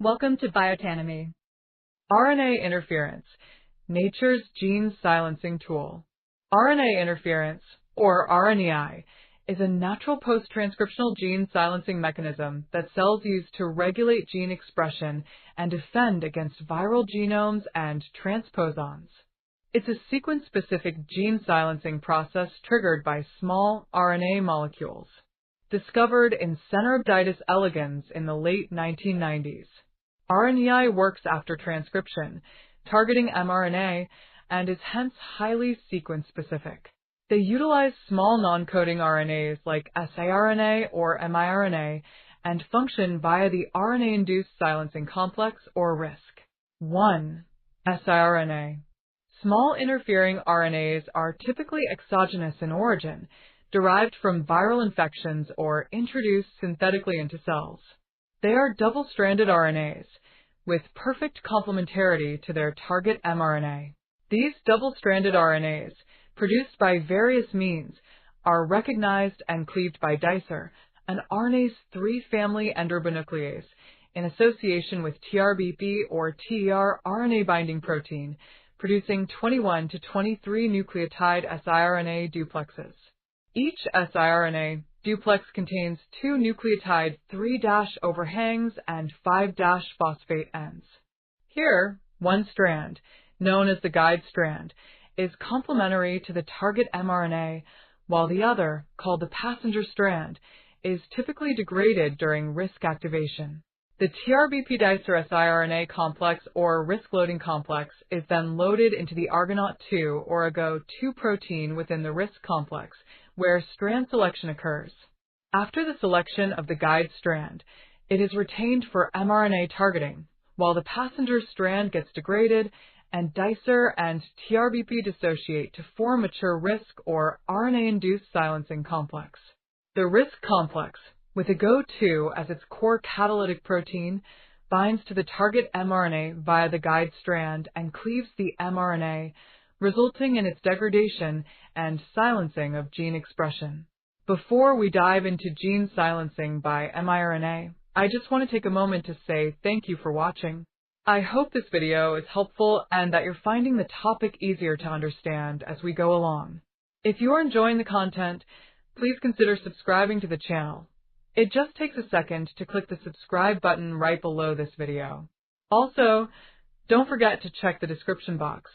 Welcome to Biotanemy. RNA interference, nature's gene silencing tool. RNA interference, or RNAi, is a natural post-transcriptional gene silencing mechanism that cells use to regulate gene expression and defend against viral genomes and transposons. It's a sequence-specific gene silencing process triggered by small RNA molecules. Discovered in Cenorhabditis elegans in the late 1990s. RNAi works after transcription, targeting mRNA, and is hence highly sequence-specific. They utilize small non-coding RNAs like siRNA or mRNA and function via the RNA-induced silencing complex or RISC. 1. siRNA. Small interfering RNAs are typically exogenous in origin, derived from viral infections or introduced synthetically into cells. They are double-stranded RNAs, with perfect complementarity to their target mRNA. These double-stranded RNAs, produced by various means, are recognized and cleaved by dicer, an RNase 3-family endonuclease, in association with TRBP or TER RNA binding protein, producing 21 to 23 nucleotide siRNA duplexes. Each siRNA duplex contains 2 nucleotide 3' overhangs and 5' phosphate ends. Here, one strand, known as the guide strand, is complementary to the target mRNA, while the other, called the passenger strand, is typically degraded during RISC activation. The TRBP dicer siRNA complex or RISC-loading complex is then loaded into the Argonaute-2 or AGO2 protein within the RISC complex, where strand selection occurs. After the selection of the guide strand, it is retained for mRNA targeting, while the passenger strand gets degraded and dicer and TRBP dissociate to form mature RISC or RNA-induced silencing complex. The RISC complex, with AGO2 as its core catalytic protein, binds to the target mRNA via the guide strand and cleaves the mRNA, resulting in its degradation and silencing of gene expression. Before we dive into gene silencing by mRNA, I just want to take a moment to say thank you for watching. I hope this video is helpful and that you're finding the topic easier to understand as we go along. If you're enjoying the content, please consider subscribing to the channel. It just takes a second to click the subscribe button right below this video. Also, don't forget to check the description box.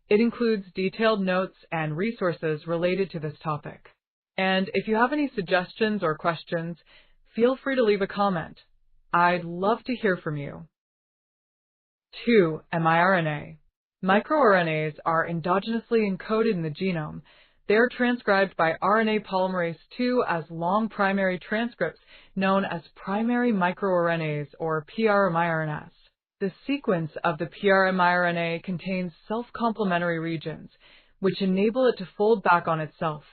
It includes detailed notes and resources related to this topic. And if you have any suggestions or questions, feel free to leave a comment. I'd love to hear from you. 2. mRNA. MicroRNAs are endogenously encoded in the genome. They are transcribed by RNA polymerase II as long primary transcripts known as pri-miRNAs or pri-miRNAs. The sequence of the pri-miRNA contains self-complementary regions, which enable it to fold back on itself,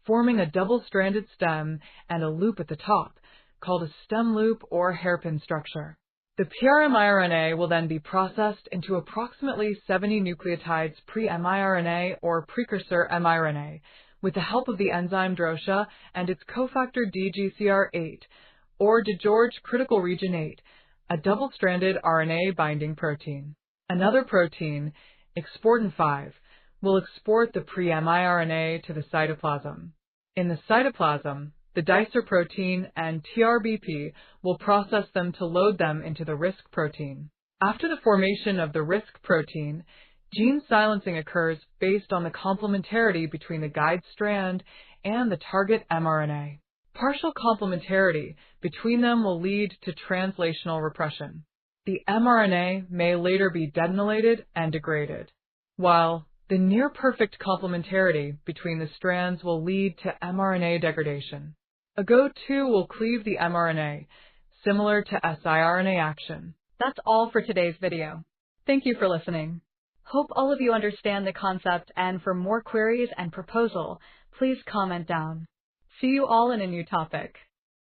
forming a double-stranded stem and a loop at the top, called a stem loop or hairpin structure. The pri-miRNA will then be processed into approximately 70 nucleotides pre-miRNA or precursor mRNA with the help of the enzyme Drosha and its cofactor DGCR8, or DeGeorge critical region 8, a double-stranded RNA binding protein. Another protein, exportin 5, will export the pre-miRNA to the cytoplasm. In the cytoplasm, the dicer protein and TRBP will process them to load them into the RISC protein. After the formation of the RISC protein, gene silencing occurs based on the complementarity between the guide strand and the target mRNA. Partial complementarity between them will lead to translational repression. The mRNA may later be denylated and degraded, while the near-perfect complementarity between the strands will lead to mRNA degradation. AGO2 will cleave the mRNA, similar to siRNA action. That's all for today's video. Thank you for listening. Hope all of you understand the concept, and for more queries and proposal, please comment down. See you all in a new topic.